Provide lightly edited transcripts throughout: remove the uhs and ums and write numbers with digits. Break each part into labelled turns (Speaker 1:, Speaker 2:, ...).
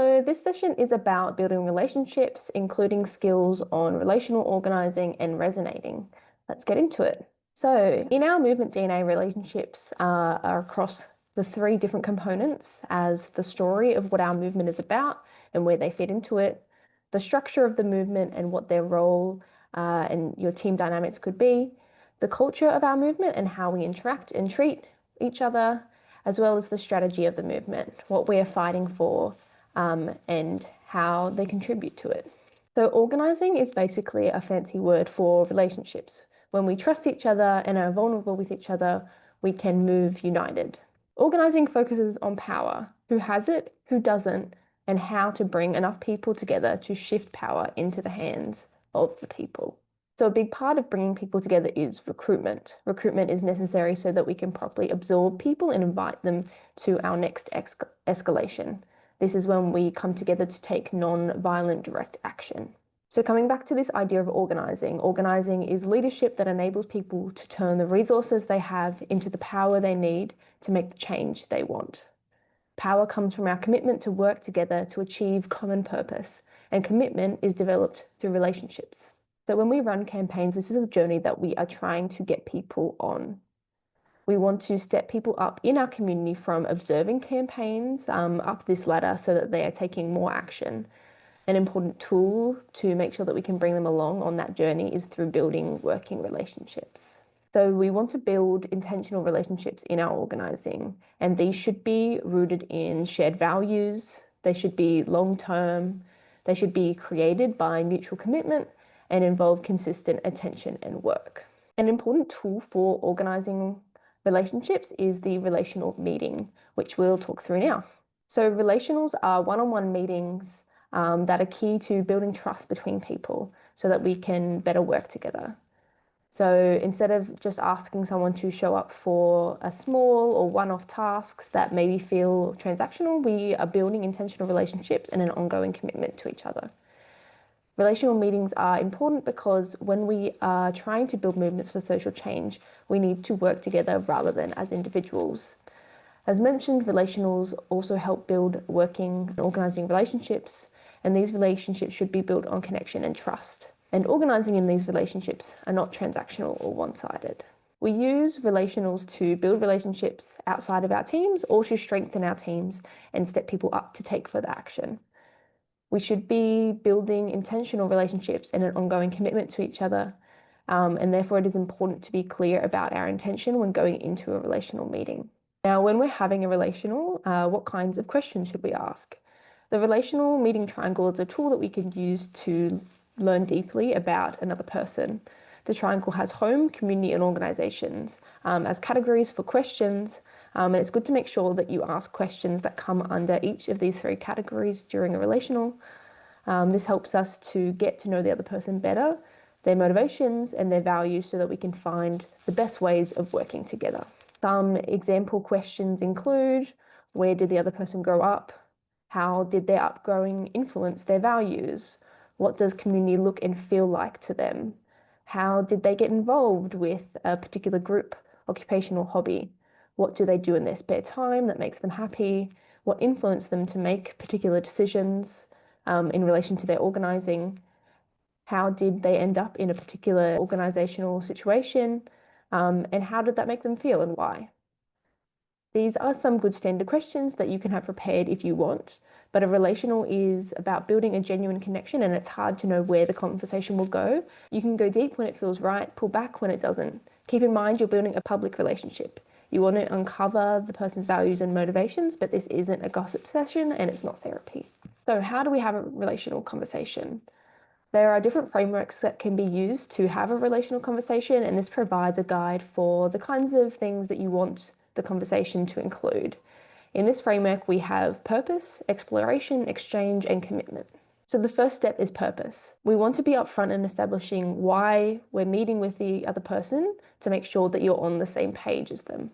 Speaker 1: Hello, this session is about building relationships, including skills on relational organizing and resonating. Let's get into it. So, in our movement DNA, relationships are across the three different components as the story of what our movement is about and where they fit into it, the structure of the movement and what their role and your team dynamics could be, the culture of our movement and how we interact and treat each other, as well as the strategy of the movement, what we are fighting for, and how they contribute to it. So organizing is basically a fancy word for relationships. When we trust each other and are vulnerable with each other, we can move united. Organizing focuses on power, who has it, who doesn't, and how to bring enough people together to shift power into the hands of the people. So a big part of bringing people together is recruitment. Recruitment is necessary so that we can properly absorb people and invite them to our next escalation. This is when we come together to take non-violent direct action. So coming back to this idea of organizing is leadership that enables people to turn the resources they have into the power they need to make the change they want. Power comes from our commitment to work together to achieve common purpose, and commitment is developed through relationships. So when we run campaigns, this is a journey that we are trying to get people on. We want to step people up in our community from observing campaigns up this ladder so that they are taking more action. An important tool to make sure that we can bring them along on that journey is through building working relationships. So we want to build intentional relationships in our organizing, and these should be rooted in shared values. They should be long-term. They should be created by mutual commitment and involve consistent attention and work. An important tool for organizing relationships is the relational meeting, which we'll talk through now. So relationals are one-on-one meetings that are key to building trust between people so that we can better work together. So instead of just asking someone to show up for a small or one-off tasks that maybe feel transactional, we are building intentional relationships and an ongoing commitment to each other. Relational meetings are important because when we are trying to build movements for social change, we need to work together rather than as individuals. As mentioned, relationals also help build working and organizing relationships, and these relationships should be built on connection and trust. And organizing in these relationships are not transactional or one-sided. We use relationals to build relationships outside of our teams or to strengthen our teams and step people up to take further action. We should be building intentional relationships and an ongoing commitment to each other, and therefore it is important to be clear about our intention when going into a relational meeting. Now, when we're having a relational, what kinds of questions should we ask? The relational meeting triangle is a tool that we can use to learn deeply about another person. The triangle has home, community, and organizations as categories for questions. And it's good to make sure that you ask questions that come under each of these three categories during a relational. This helps us to get to know the other person better, their motivations and their values, so that we can find the best ways of working together. Some example questions include, where did the other person grow up? How did their upbringing influence their values? What does community look and feel like to them? How did they get involved with a particular group, occupation, or hobby? What do they do in their spare time that makes them happy? What influenced them to make particular decisions in relation to their organizing? How did they end up in a particular organizational situation? And how did that make them feel and why? These are some good standard questions that you can have prepared if you want, but a relational is about building a genuine connection, and it's hard to know where the conversation will go. You can go deep when it feels right, pull back when it doesn't. Keep in mind you're building a public relationship. You want to uncover the person's values and motivations, but this isn't a gossip session and it's not therapy. So how do we have a relational conversation? There are different frameworks that can be used to have a relational conversation, and this provides a guide for the kinds of things that you want the conversation to include. In this framework, we have purpose, exploration, exchange, and commitment. So the first step is purpose. We want to be upfront in establishing why we're meeting with the other person to make sure that you're on the same page as them.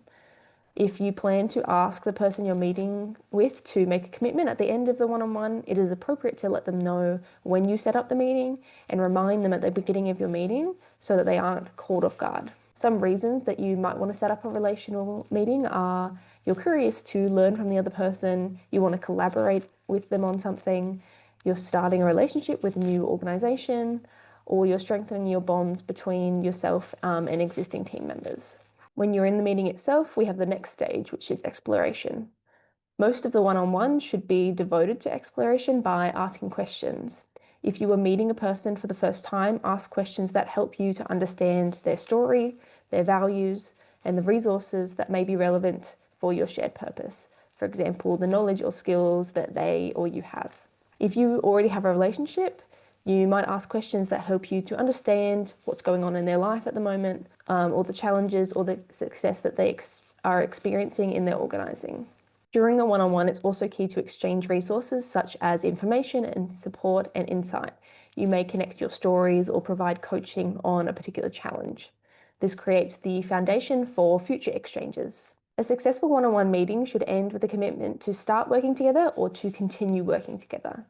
Speaker 1: If you plan to ask the person you're meeting with to make a commitment at the end of the one-on-one, it is appropriate to let them know when you set up the meeting and remind them at the beginning of your meeting so that they aren't caught off guard. Some reasons that you might want to set up a relational meeting are you're curious to learn from the other person, you want to collaborate with them on something, you're starting a relationship with a new organization, or you're strengthening your bonds between yourself and existing team members. When you're in the meeting itself, we have the next stage, which is exploration. Most of the one-on-one should be devoted to exploration by asking questions. If you are meeting a person for the first time, ask questions that help you to understand their story, their values, and the resources that may be relevant for your shared purpose. For example, the knowledge or skills that they or you have. If you already have a relationship, you might ask questions that help you to understand what's going on in their life at the moment, or the challenges or the success that they are experiencing in their organizing. During a one-on-one, it's also key to exchange resources such as information and support and insight. You may connect your stories or provide coaching on a particular challenge. This creates the foundation for future exchanges. A successful one-on-one meeting should end with a commitment to start working together or to continue working together.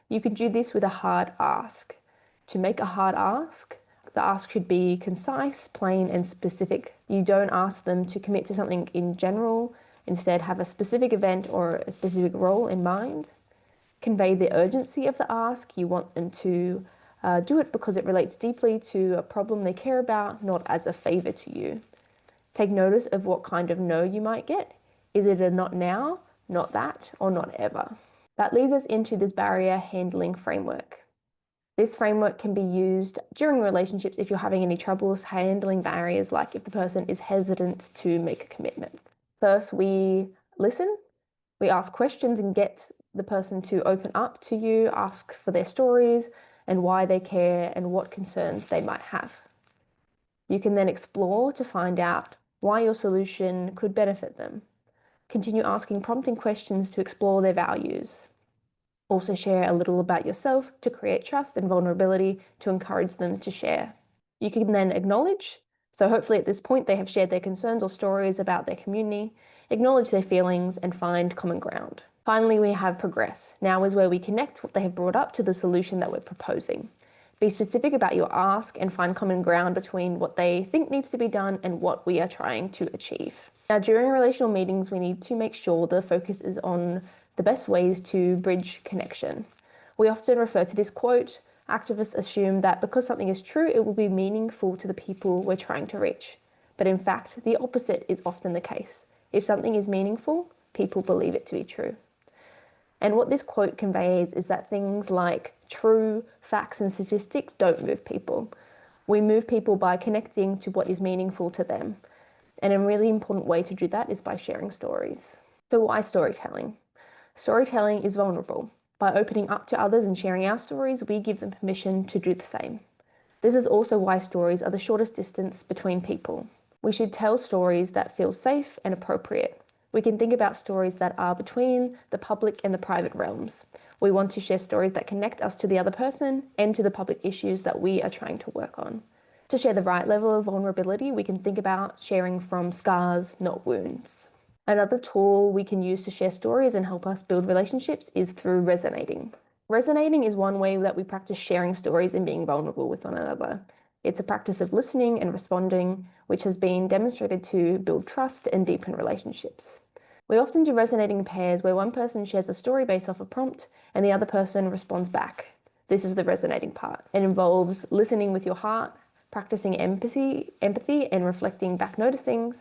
Speaker 1: You can do this with a hard ask. To make a hard ask, the ask should be concise, plain, and specific. You don't ask them to commit to something in general. Instead, have a specific event or a specific role in mind. Convey the urgency of the ask. You want them to do it because it relates deeply to a problem they care about, not as a favor to you. Take notice of what kind of no you might get. Is it a not now, not that, or not ever? That leads us into this barrier handling framework. This framework can be used during relationships if you're having any troubles handling barriers, like if the person is hesitant to make a commitment. First, we listen, we ask questions and get the person to open up to you, ask for their stories and why they care and what concerns they might have. You can then explore to find out why your solution could benefit them. Continue asking prompting questions to explore their values. Also share a little about yourself to create trust and vulnerability to encourage them to share. You can then acknowledge. So hopefully at this point they have shared their concerns or stories about their community, acknowledge their feelings, and find common ground. Finally, we have progress. Now is where we connect what they have brought up to the solution that we're proposing. Be specific about your ask and find common ground between what they think needs to be done and what we are trying to achieve. Now, during relational meetings, we need to make sure the focus is on the best ways to bridge connection. We often refer to this quote, activists assume that because something is true, it will be meaningful to the people we're trying to reach. But in fact, the opposite is often the case. If something is meaningful, people believe it to be true. And what this quote conveys is that things like true facts and statistics don't move people. We move people by connecting to what is meaningful to them. And a really important way to do that is by sharing stories. So why storytelling? Storytelling is vulnerable. By opening up to others and sharing our stories, we give them permission to do the same. This is also why stories are the shortest distance between people. We should tell stories that feel safe and appropriate. We can think about stories that are between the public and the private realms. We want to share stories that connect us to the other person and to the public issues that we are trying to work on. To share the right level of vulnerability, we can think about sharing from scars, not wounds. Another tool we can use to share stories and help us build relationships is through resonating. Resonating is one way that we practice sharing stories and being vulnerable with one another. It's a practice of listening and responding, which has been demonstrated to build trust and deepen relationships. We often do resonating in pairs where one person shares a story based off a prompt and the other person responds back. This is the resonating part. It involves listening with your heart, practicing empathy and reflecting back noticings.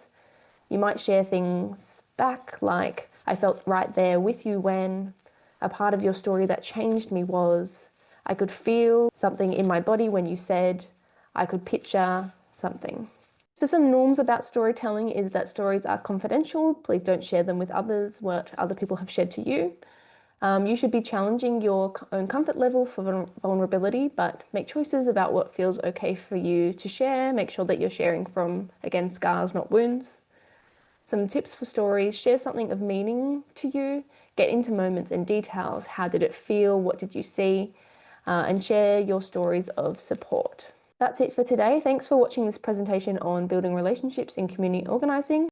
Speaker 1: You might share things back like, I felt right there with you when, a part of your story that changed me was, I could feel something in my body when you said, I could picture something. So some norms about storytelling is that stories are confidential. Please don't share them with others, what other people have shared to you. You should be challenging your own comfort level for vulnerability, but make choices about what feels okay for you to share. Make sure that you're sharing from, again, scars, not wounds. Some tips for stories: share something of meaning to you, get into moments and details. How did it feel? What did you see? And share your stories of support. That's it for today. Thanks for watching this presentation on building relationships in community organizing.